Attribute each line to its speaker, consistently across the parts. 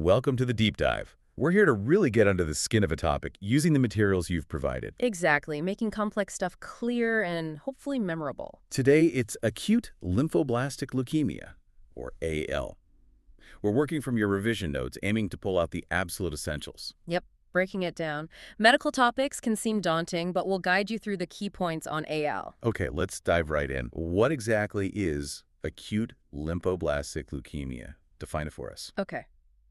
Speaker 1: welcome to the deep dive. We're here to really get under the skin of a topic using the materials you've provided.
Speaker 2: Exactly, making complex stuff clear and hopefully memorable.
Speaker 1: Today, it's acute lymphoblastic leukemia, or AL. We're working from your revision notes, aiming to pull out the absolute essentials.
Speaker 2: Yep, breaking it down. Medical topics can seem daunting, but we'll guide you through the key points on AL.
Speaker 1: Okay, let's dive right in. What exactly is acute lymphoblastic leukemia? Define it for us.
Speaker 2: Okay.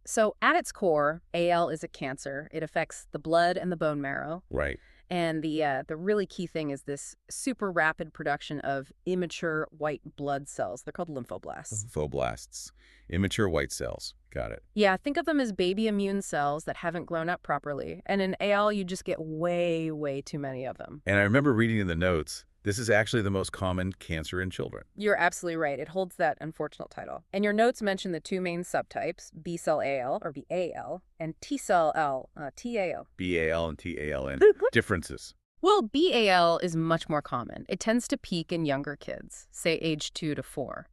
Speaker 2: So at its core, AL is a cancer. It affects the blood and the bone marrow.
Speaker 1: Right.
Speaker 2: And the really key thing is this super rapid production of immature white blood cells. They're called lymphoblasts.
Speaker 1: Lymphoblasts. Immature white cells. Got it.
Speaker 2: Yeah, think of them as baby immune cells that haven't grown up properly. And in AL, you just get way, way too many of them.
Speaker 1: And I remember reading in the notes, this is actually the most common cancer in children.
Speaker 2: You're absolutely right. It holds that unfortunate title. And your notes mention the two main subtypes, B-cell AL, or BAL, and T-cell L, TAL.
Speaker 1: BAL and TAL, and differences.
Speaker 2: Well, BAL is much more common. It tends to peak in younger kids, say age 2 to 4.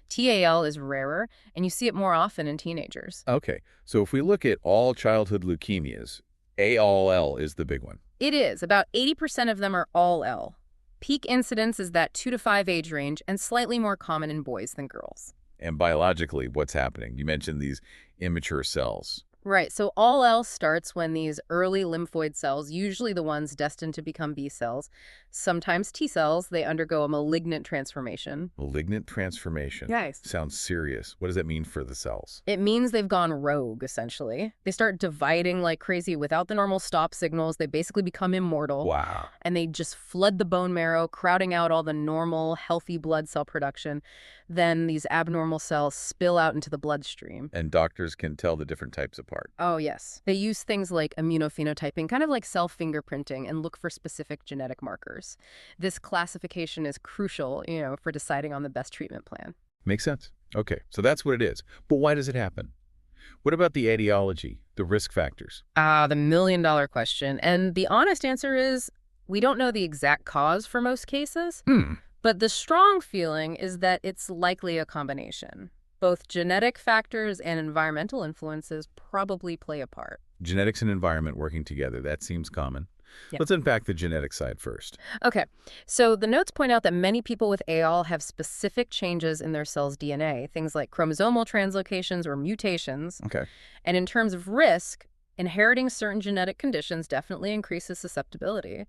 Speaker 2: TAL is rarer, and you see it more often in teenagers.
Speaker 1: Okay, so if we look at all childhood leukemias, ALL is the big one.
Speaker 2: It is. About 80% of them are all L. Peak incidence is that 2 to 5 age range and slightly more common in boys than girls.
Speaker 1: And biologically, what's happening? You mentioned these immature cells.
Speaker 2: Right, so all else starts when these early lymphoid cells, usually the ones destined to become B cells, sometimes T cells, they undergo a malignant transformation.
Speaker 1: Malignant transformation.
Speaker 2: Yes.
Speaker 1: Sounds serious. What does that mean for the cells?
Speaker 2: It means they've gone rogue, essentially. They start dividing like crazy without the normal stop signals. They basically become immortal.
Speaker 1: Wow.
Speaker 2: And they just flood the bone marrow, crowding out all the normal, healthy blood cell production. Then these abnormal cells spill out into the bloodstream.
Speaker 1: And doctors can tell the different types apart.
Speaker 2: Oh, yes. They use things like immunophenotyping, kind of like self-fingerprinting, and look for specific genetic markers. This classification is crucial, for deciding on the best treatment plan.
Speaker 1: Makes sense. Okay, so that's what it is. But why does it happen? What about the etiology, the risk factors?
Speaker 2: The million-dollar question. And the honest answer is we don't know the exact cause for most cases. But the strong feeling is that it's likely a combination. Both genetic factors and environmental influences probably play a part.
Speaker 1: Genetics and environment working together, that seems common.
Speaker 2: Yep.
Speaker 1: Let's unpack the genetic side first.
Speaker 2: Okay, so the notes point out that many people with AL have specific changes in their cell's DNA, things like chromosomal translocations or mutations.
Speaker 1: Okay.
Speaker 2: And in terms of risk, inheriting certain genetic conditions definitely increases susceptibility.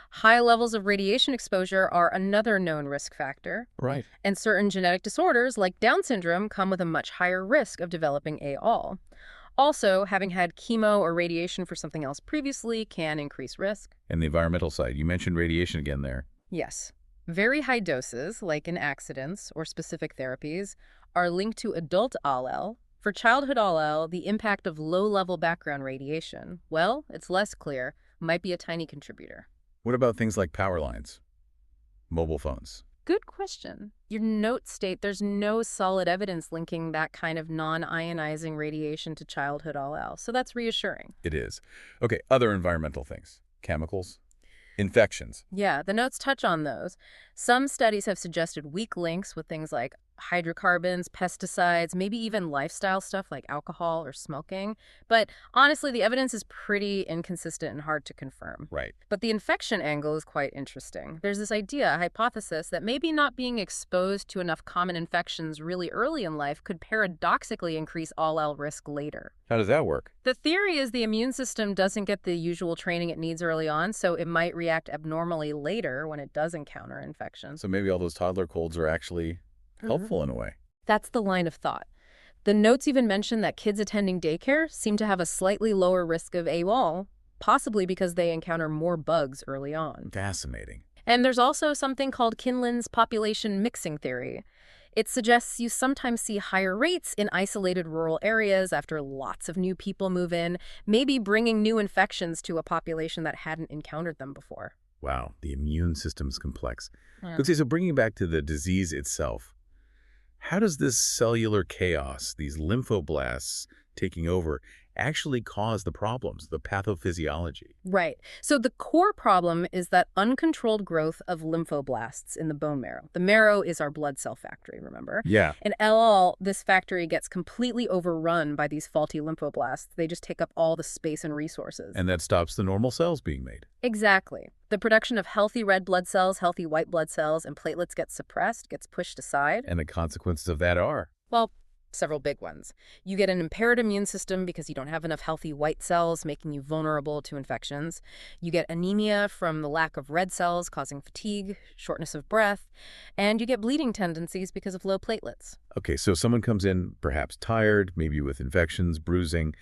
Speaker 2: High levels of radiation exposure are another known risk factor.
Speaker 1: Right.
Speaker 2: And certain genetic disorders, like Down syndrome, come with a much higher risk of developing AL. Also, having had chemo or radiation for something else previously can increase risk.
Speaker 1: And the environmental side, you mentioned radiation again there.
Speaker 2: Yes. Very high doses, like in accidents or specific therapies, are linked to adult ALL. For childhood ALL, the impact of low-level background radiation, well, it's less clear, might be a tiny contributor.
Speaker 1: What about things like power lines, mobile phones?
Speaker 2: Good question. Your notes state there's no solid evidence linking that kind of non-ionizing radiation to childhood ALL, so that's reassuring.
Speaker 1: It is. Okay, other environmental things, chemicals, infections.
Speaker 2: Yeah, the notes touch on those. Some studies have suggested weak links with things like hydrocarbons, pesticides, maybe even lifestyle stuff like alcohol or smoking. But honestly, the evidence is pretty inconsistent and hard to confirm.
Speaker 1: Right.
Speaker 2: But the infection angle is quite interesting. There's this idea, a hypothesis, that maybe not being exposed to enough common infections really early in life could paradoxically increase ALL risk later.
Speaker 1: How does that work?
Speaker 2: The theory is the immune system doesn't get the usual training it needs early on, so it might react abnormally later when it does encounter infection.
Speaker 1: So maybe all those toddler colds are actually helpful in a way.
Speaker 2: That's the line of thought. The notes even mention that kids attending daycare seem to have a slightly lower risk of AWOL, possibly because they encounter more bugs early on.
Speaker 1: Fascinating.
Speaker 2: And there's also something called Kinlan's population mixing theory. It suggests you sometimes see higher rates in isolated rural areas after lots of new people move in, maybe bringing new infections to a population that hadn't encountered them before.
Speaker 1: Wow, the immune system's complex.
Speaker 2: Yeah.
Speaker 1: Okay, so bringing back to the disease itself, how does this cellular chaos, these lymphoblasts, taking over actually cause the problems, the pathophysiology?
Speaker 2: Right. So the core problem is that uncontrolled growth of lymphoblasts in the bone marrow. The marrow is our blood cell factory, remember?
Speaker 1: Yeah.
Speaker 2: In LL, this factory gets completely overrun by these faulty lymphoblasts. They just take up all the space and resources.
Speaker 1: And that stops the normal cells being made.
Speaker 2: Exactly. The production of healthy red blood cells, healthy white blood cells, and platelets gets suppressed, gets pushed aside.
Speaker 1: And the consequences of that are?
Speaker 2: Well, several big ones. You get an impaired immune system because you don't have enough healthy white cells, making you vulnerable to infections. You get anemia from the lack of red cells, causing fatigue, shortness of breath, and you get bleeding tendencies because of low platelets.
Speaker 1: Okay, so someone comes in perhaps tired, maybe with infections, bruising.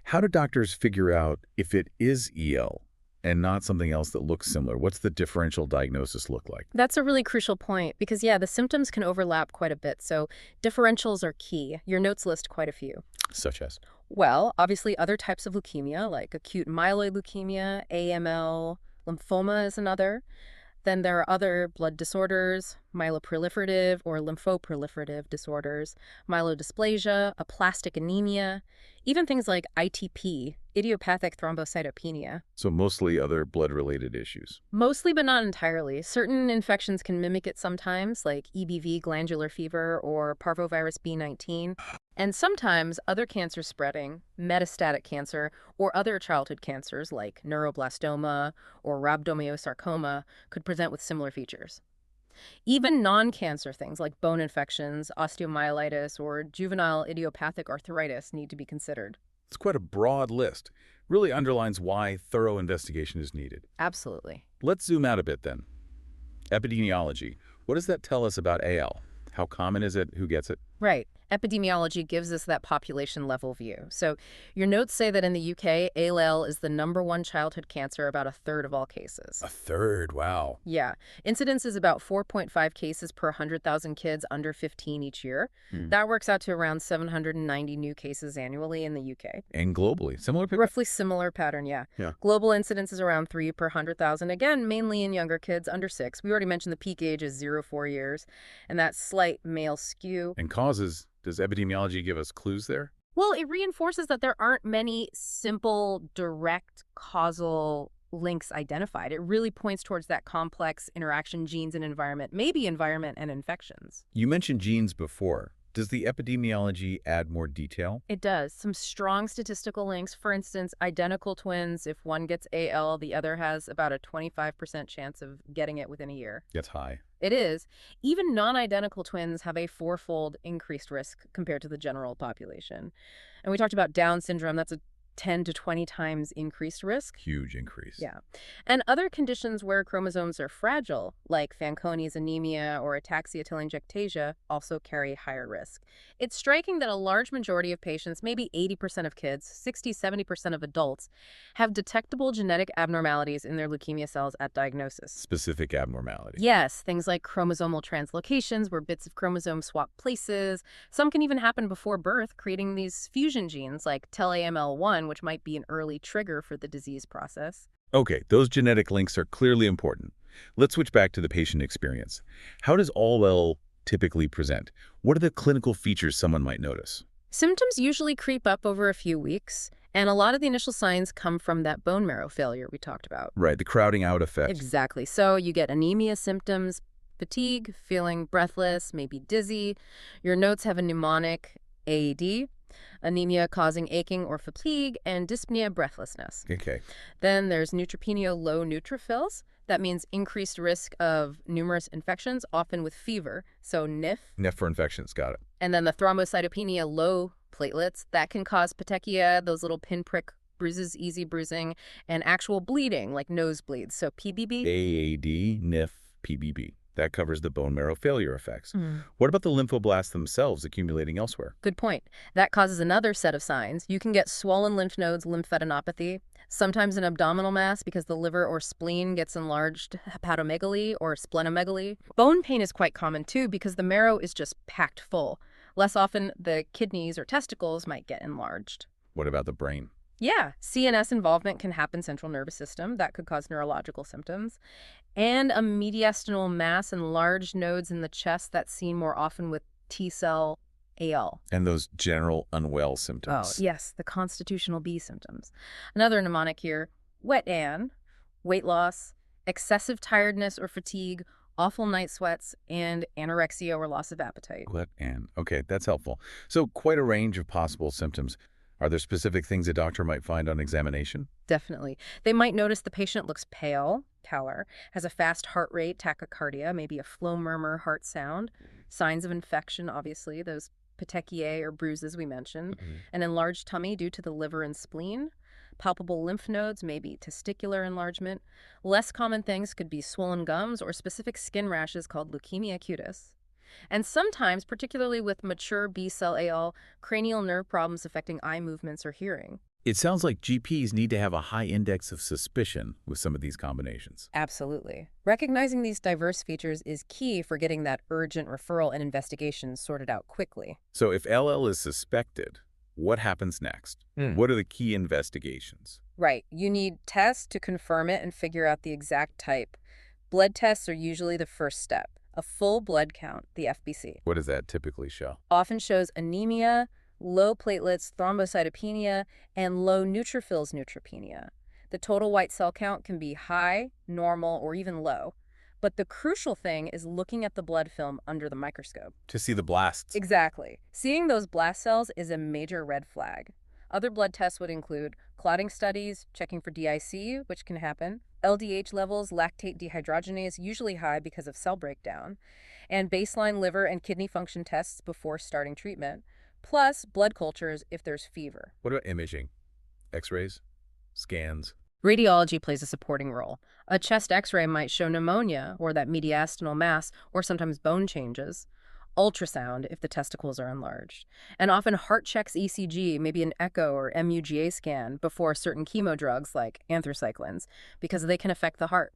Speaker 1: How do doctors figure out if it is EL and not something else that looks similar? What's the differential diagnosis look like?
Speaker 2: That's a really crucial point because, yeah, the symptoms can overlap quite a bit, so differentials are key. Your notes list quite a few.
Speaker 1: Such as?
Speaker 2: Well, obviously other types of leukemia, like acute myeloid leukemia, AML, lymphoma is another. Then there are other blood disorders, myeloproliferative or lymphoproliferative disorders, myelodysplasia, aplastic anemia, even things like ITP, idiopathic thrombocytopenia.
Speaker 1: So mostly other blood-related issues.
Speaker 2: Mostly, but not entirely. Certain infections can mimic it sometimes, like EBV glandular fever or parvovirus B19. And sometimes other cancer spreading, metastatic cancer, or other childhood cancers like neuroblastoma or rhabdomyosarcoma could present with similar features. Even non-cancer things like bone infections, osteomyelitis, or juvenile idiopathic arthritis need to be considered.
Speaker 1: It's quite a broad list. Really underlines why thorough investigation is needed.
Speaker 2: Absolutely.
Speaker 1: Let's zoom out a bit then. Epidemiology. What does that tell us about AL? How common is it? Who gets it?
Speaker 2: Right. Epidemiology gives us that population-level view. So your notes say that in the UK, ALL is the #1 childhood cancer, about a third of all cases.
Speaker 1: A third, wow.
Speaker 2: Yeah. Incidence is about 4.5 cases per 100,000 kids under 15 each year. That works out to around 790 new cases annually in the UK.
Speaker 1: And globally, similar picture?
Speaker 2: Roughly similar pattern, yeah. Global incidence is around 3 per 100,000, again, mainly in younger kids under 6. We already mentioned the peak age is 0-4 years, and that slight male skew.
Speaker 1: And causes, does epidemiology give us clues there?
Speaker 2: Well, it reinforces that there aren't many simple, direct causal links identified. It really points towards that complex interaction, genes and environment, maybe environment and infections.
Speaker 1: You mentioned genes before. Does the epidemiology add more detail?
Speaker 2: It does. Some strong statistical links. For instance, identical twins, if one gets AL, the other has about a 25% chance of getting it within a year.
Speaker 1: That's high.
Speaker 2: It is. Even non-identical twins have a 4-fold increased risk compared to the general population. And we talked about Down syndrome. That's a 10 to 20 times increased risk.
Speaker 1: Huge increase.
Speaker 2: Yeah. And other conditions where chromosomes are fragile, like Fanconi's anemia or ataxia-telangiectasia, also carry higher risk. It's striking that a large majority of patients, maybe 80% of kids, 60-70% of adults, have detectable genetic abnormalities in their leukemia cells at diagnosis.
Speaker 1: Specific abnormality.
Speaker 2: Yes, things like chromosomal translocations, where bits of chromosomes swap places. Some can even happen before birth, creating these fusion genes like TEL-AML1, which might be an early trigger for the disease process.
Speaker 1: Okay, those genetic links are clearly important. Let's switch back to the patient experience. How does ALL typically present? What are the clinical features someone might notice?
Speaker 2: Symptoms usually creep up over a few weeks, and a lot of the initial signs come from that bone marrow failure we talked about.
Speaker 1: Right, the crowding out effect.
Speaker 2: Exactly. So you get anemia symptoms, fatigue, feeling breathless, maybe dizzy. Your notes have a mnemonic, AED, anemia causing aching or fatigue, and dyspnea, breathlessness.
Speaker 1: Okay.
Speaker 2: Then there's neutropenia, low neutrophils. That means increased risk of numerous infections, often with fever, so NIF.
Speaker 1: NIF for infections, got it.
Speaker 2: And then the thrombocytopenia, low platelets. That can cause petechia, those little pinprick bruises, easy bruising, and actual bleeding, like nosebleeds, so PBB.
Speaker 1: AAD, NIF, PBB. That covers the bone marrow failure effects. What about the lymphoblasts themselves accumulating elsewhere?
Speaker 2: Good point. That causes another set of signs. You can get swollen lymph nodes, lymphadenopathy, sometimes an abdominal mass because the liver or spleen gets enlarged, hepatomegaly or splenomegaly. Bone pain is quite common too because the marrow is just packed full. Less often, the kidneys or testicles might get enlarged.
Speaker 1: What about the brain?
Speaker 2: Yeah, CNS involvement can happen central nervous system. That could cause neurological symptoms. And a mediastinal mass and large nodes in the chest that's seen more often with T-cell AL.
Speaker 1: And those general unwell
Speaker 2: Oh,
Speaker 1: symptoms.
Speaker 2: yes, the constitutional B symptoms. Another mnemonic here, wet AN, weight loss, excessive tiredness or fatigue, awful night sweats, and anorexia or loss of appetite.
Speaker 1: Wet and okay, that's helpful. So quite a range of possible symptoms. Are there specific things a doctor might find on examination?
Speaker 2: Definitely. They might notice the patient looks pale, pallor, has a fast heart rate, tachycardia, maybe a flow murmur heart sound, signs of infection, obviously, those petechiae or bruises we mentioned, an enlarged tummy due to the liver and spleen, palpable lymph nodes, maybe testicular enlargement. Less common things could be swollen gums or specific skin rashes called leukemia cutis. And sometimes, particularly with mature B-cell AL, cranial nerve problems affecting eye movements or hearing.
Speaker 1: It sounds like GPs need to have a high index of suspicion with some of these combinations.
Speaker 2: Absolutely. Recognizing these diverse features is key for getting that urgent referral and investigation sorted out quickly.
Speaker 1: So if LL is suspected, what happens next? What are the key investigations?
Speaker 2: Right. You need tests to confirm it and figure out the exact type. Blood tests are usually the first step. A full blood count, the FBC,
Speaker 1: What does that typically show?
Speaker 2: often shows anemia, low platelets, thrombocytopenia, and low neutrophils neutropenia. The total white cell count can be high, normal, or even low. But the crucial thing is looking at the blood film under the microscope.
Speaker 1: To see the blasts.
Speaker 2: Exactly. Seeing those blast cells is a major red flag. Other blood tests would include clotting studies, checking for DIC, which can happen, LDH levels, lactate dehydrogenase, usually high because of cell breakdown, and baseline liver and kidney function tests before starting treatment, plus blood cultures if there's fever.
Speaker 1: What about imaging? X-rays? Scans?
Speaker 2: Radiology plays a supporting role. A chest x-ray might show pneumonia or that mediastinal mass or sometimes bone changes. Ultrasound if the testicles are enlarged. And often heart checks ECG, maybe an echo or MUGA scan before certain chemo drugs like anthracyclines because they can affect the heart.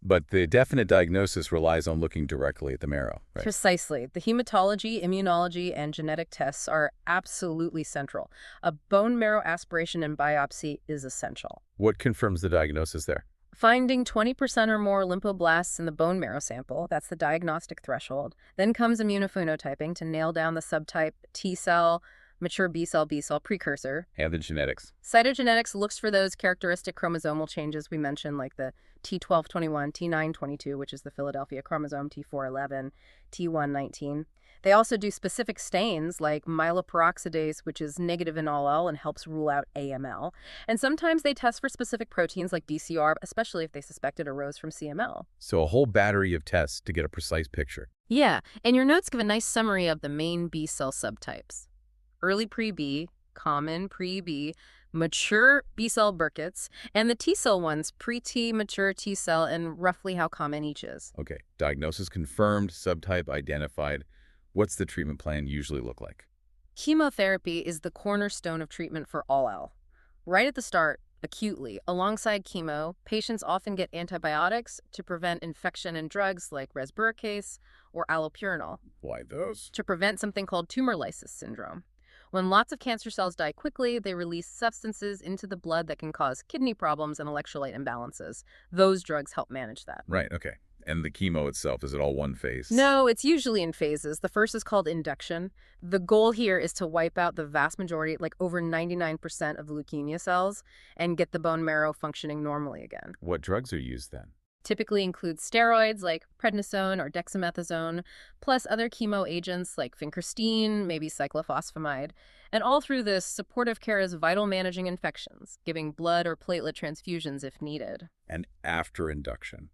Speaker 1: But the definite diagnosis relies on looking directly at the marrow, right?
Speaker 2: Precisely. The hematology, immunology, and genetic tests are absolutely central. A bone marrow aspiration and biopsy is essential.
Speaker 1: What confirms the diagnosis there?
Speaker 2: Finding 20% or more lymphoblasts in the bone marrow sample, that's the diagnostic threshold. Then comes immunophenotyping to nail down the subtype T-cell, mature B-cell precursor.
Speaker 1: And the genetics.
Speaker 2: Cytogenetics looks for those characteristic chromosomal changes we mentioned, like the T1221, T922, which is the Philadelphia chromosome, T411, T119. They also do specific stains like myeloperoxidase, which is negative in all and helps rule out AML. And sometimes they test for specific proteins like BCR, especially if they suspect it arose from CML.
Speaker 1: So a whole battery of tests to get a precise picture.
Speaker 2: Yeah, and your notes give a nice summary of the main B-cell subtypes. Early pre-B, common pre-B, mature B-cell Burkitt's, and the T-cell ones, pre-T, mature T-cell, and roughly how common each is.
Speaker 1: Okay, diagnosis confirmed, subtype identified. What's the treatment plan usually look like?
Speaker 2: Chemotherapy is the cornerstone of treatment for all L. Right at the start, acutely, alongside chemo, patients often get antibiotics to prevent infection and drugs like resburicase or allopurinol
Speaker 1: Why those?
Speaker 2: to prevent something called tumor lysis syndrome. When lots of cancer cells die quickly, they release substances into the blood that can cause kidney problems and electrolyte imbalances. Those drugs help manage that.
Speaker 1: Right, okay. And the chemo itself, is it all one phase?
Speaker 2: No, it's usually in phases. The first is called induction. The goal here is to wipe out the vast majority, like over 99% of the leukemia cells, and get the bone marrow functioning normally again.
Speaker 1: What drugs are used then?
Speaker 2: Typically includes steroids like prednisone or dexamethasone, plus other chemo agents like vincristine, maybe cyclophosphamide. And all through this, supportive care is vital managing infections, giving blood or platelet transfusions if needed.
Speaker 1: And after induction,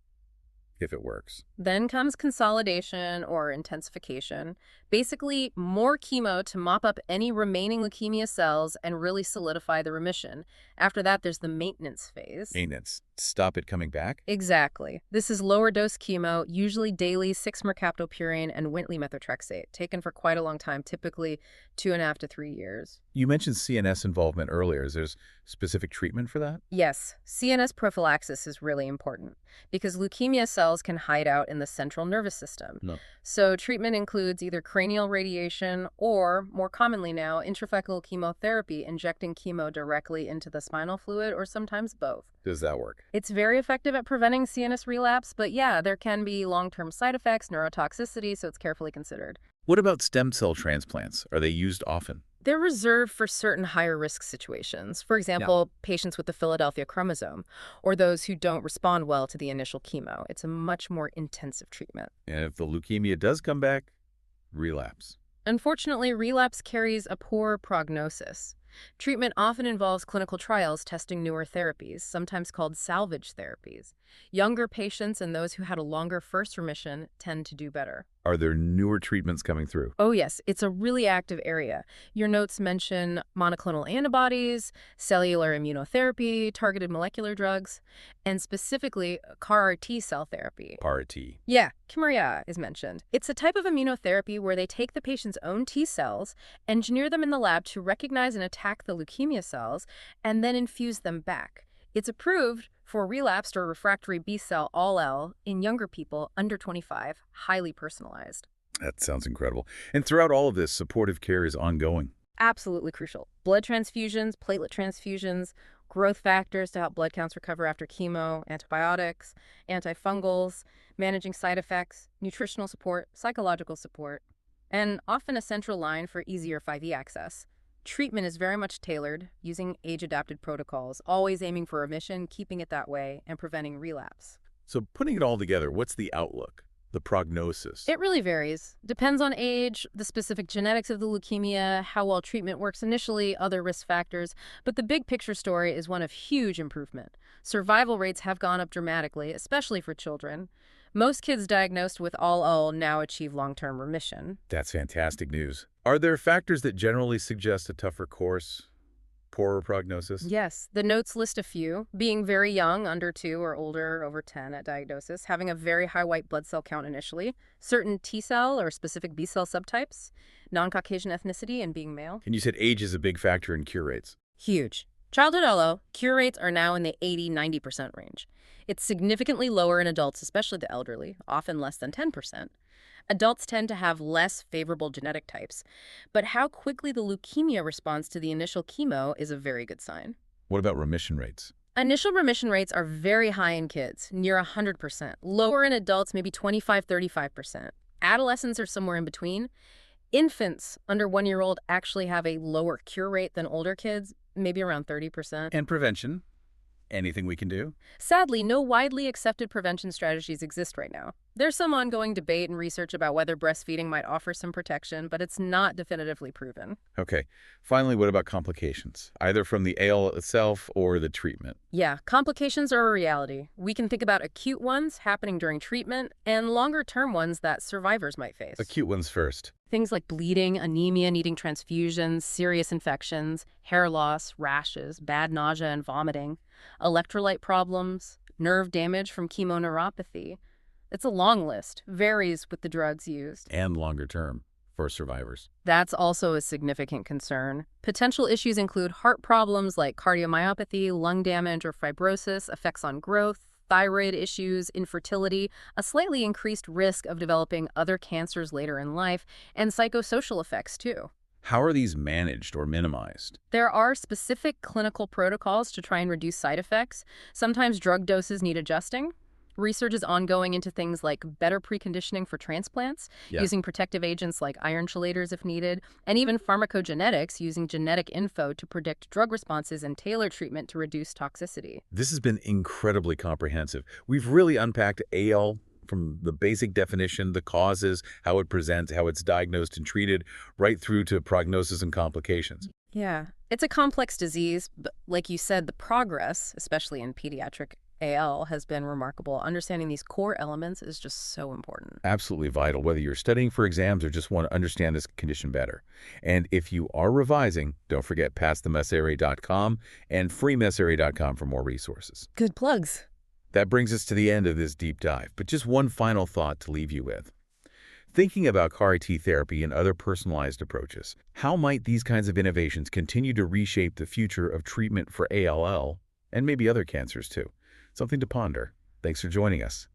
Speaker 1: if it works.
Speaker 2: Then comes consolidation or intensification. Basically, more chemo to mop up any remaining leukemia cells and really solidify the remission. After that, there's the maintenance phase.
Speaker 1: Maintenance. Stop it coming back?
Speaker 2: Exactly. This is lower dose chemo, usually daily 6-mercaptopurine and Wintley methotrexate, taken for quite a long time, typically 2.5 to 3 years.
Speaker 1: You mentioned CNS involvement earlier. Is there specific treatment for that?
Speaker 2: Yes, CNS prophylaxis is really important because leukemia cells can hide out in the central nervous system.
Speaker 1: No.
Speaker 2: So treatment includes either cranial radiation or, more commonly now, intrathecal chemotherapy, injecting chemo directly into the spinal fluid, or sometimes both.
Speaker 1: Does that work?
Speaker 2: It's very effective at preventing CNS relapse, but yeah, there can be long-term side effects, neurotoxicity, so it's carefully considered.
Speaker 1: What about stem cell transplants? Are they used often?
Speaker 2: They're reserved for certain higher risk situations. For
Speaker 1: Yeah.
Speaker 2: example, patients with the Philadelphia chromosome, or those who don't respond well to the initial chemo. It's a much more intensive treatment.
Speaker 1: And if the leukemia does come back, relapse.
Speaker 2: Unfortunately, relapse carries a poor prognosis. Treatment often involves clinical trials testing newer therapies, sometimes called salvage therapies. Younger patients and those who had a longer first remission tend to do better.
Speaker 1: Are there newer treatments coming through?
Speaker 2: Oh yes, it's a really active area. Your notes mention monoclonal antibodies, cellular immunotherapy, targeted molecular drugs, and specifically CAR T-cell therapy.
Speaker 1: CAR-T.
Speaker 2: Yeah, Kymriah is mentioned. It's a type of immunotherapy where they take the patient's own T cells, engineer them in the lab to recognize and attack the leukemia cells, and then infuse them back. It's approved for relapsed or refractory B-cell all-L in younger people under 25, highly personalized.
Speaker 1: That sounds incredible. And throughout all of this, supportive care is ongoing.
Speaker 2: Absolutely crucial. Blood transfusions, platelet transfusions, growth factors to help blood counts recover after chemo, antibiotics, antifungals, managing side effects, nutritional support, psychological support, and often a central line for easier 5E access. Treatment is very much tailored, using age-adapted protocols, always aiming for remission, keeping it that way, and preventing relapse.
Speaker 1: So putting it all together, what's the outlook, the prognosis?
Speaker 2: It really varies. Depends on age, the specific genetics of the leukemia, how well treatment works initially, other risk factors. But the big picture story is one of huge improvement. Survival rates have gone up dramatically, especially for children. Most kids diagnosed with all now achieve long-term remission.
Speaker 1: That's fantastic news. Are there factors that generally suggest a tougher course, poorer prognosis?
Speaker 2: Yes, the notes list a few: being very young, under 2 or older, over 10 at diagnosis, having a very high white blood cell count initially, certain T-cell or specific B-cell subtypes, non-Caucasian ethnicity, and being male.
Speaker 1: And you said age is a big factor in cure rates.
Speaker 2: Huge. Childhood LO, cure rates are now in the 80–90% range. It's significantly lower in adults, especially the elderly, often less than 10%. Adults tend to have less favorable genetic types, but how quickly the leukemia responds to the initial chemo is a very good sign.
Speaker 1: What about remission rates?
Speaker 2: Initial remission rates are very high in kids, near 100%. Lower in adults, maybe 25–35%. Adolescents are somewhere in between. Infants under 1-year-old actually have a lower cure rate than older kids, maybe around 30%.
Speaker 1: And prevention? Anything we can do?
Speaker 2: Sadly, no widely accepted prevention strategies exist right now. There's some ongoing debate and research about whether breastfeeding might offer some protection, but it's not definitively proven.
Speaker 1: Okay. Finally, what about complications, either from the AL itself or the treatment?
Speaker 2: Yeah, complications are a reality. We can think about acute ones happening during treatment and longer-term ones that survivors might face.
Speaker 1: Acute ones first.
Speaker 2: Things like bleeding, anemia needing transfusions, serious infections, hair loss, rashes, bad nausea and vomiting, electrolyte problems, nerve damage from chemoneuropathy. It's a long list, varies with the drugs used.
Speaker 1: And longer term for survivors.
Speaker 2: That's also a significant concern. Potential issues include heart problems like cardiomyopathy, lung damage or fibrosis, effects on growth, thyroid issues, infertility, a slightly increased risk of developing other cancers later in life, and psychosocial effects too.
Speaker 1: How are these managed or minimized?
Speaker 2: There are specific clinical protocols to try and reduce side effects. Sometimes drug doses need adjusting. Research is ongoing into things like better preconditioning for transplants, using protective agents like iron chelators if needed, and even pharmacogenetics using genetic info to predict drug responses and tailor treatment to reduce toxicity.
Speaker 1: This has been incredibly comprehensive. We've really unpacked AL from the basic definition, the causes, how it presents, how it's diagnosed and treated, right through to prognosis and complications.
Speaker 2: Yeah, it's a complex disease, but like you said, the progress, especially in pediatric AL, has been remarkable. Understanding these core elements is just so important.
Speaker 1: Absolutely vital, whether you're studying for exams or just want to understand this condition better. And if you are revising, don't forget passthemsra.com and freemsra.com for more resources.
Speaker 2: Good plugs.
Speaker 1: That brings us to the end of this deep dive, but just one final thought to leave you with. Thinking about CAR-T therapy and other personalized approaches, how might these kinds of innovations continue to reshape the future of treatment for ALL and maybe other cancers too? Something to ponder. Thanks for joining us.